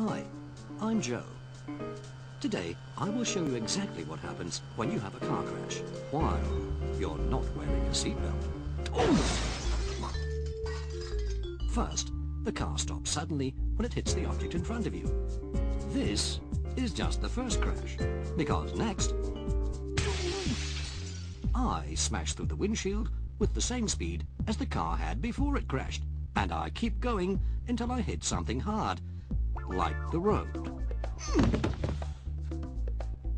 Hi, I'm Joe. Today, I will show you exactly what happens when you have a car crash while you're not wearing a seatbelt. First, the car stops suddenly when it hits the object in front of you. This is just the first crash, because next, I smash through the windshield with the same speed as the car had before it crashed, and I keep going until I hit something hard, like the road.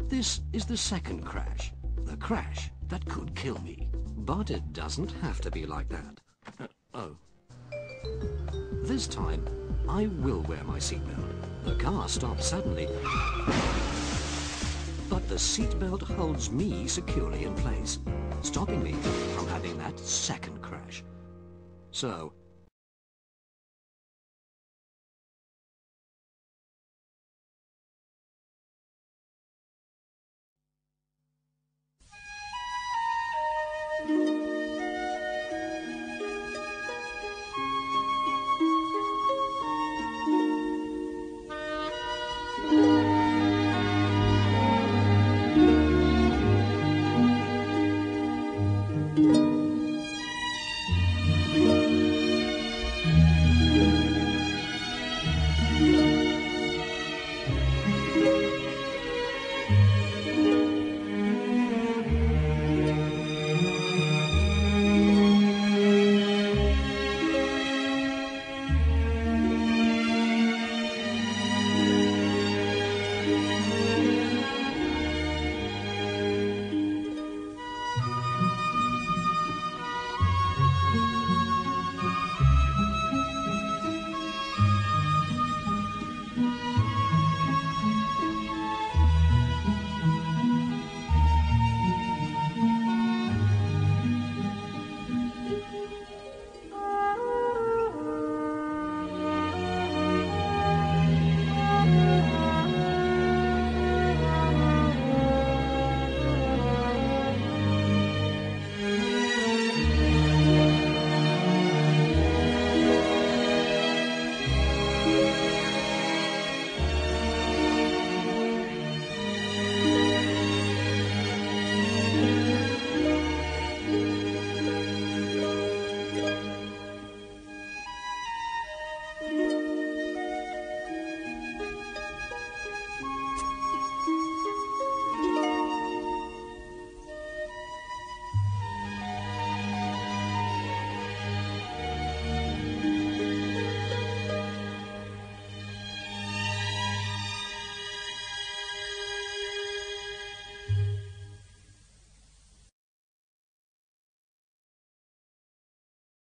This is the second crash, the crash that could kill me. But it doesn't have to be like that. This time, I will wear my seatbelt. The car stops suddenly, but the seatbelt holds me securely in place, stopping me from having that second crash. So,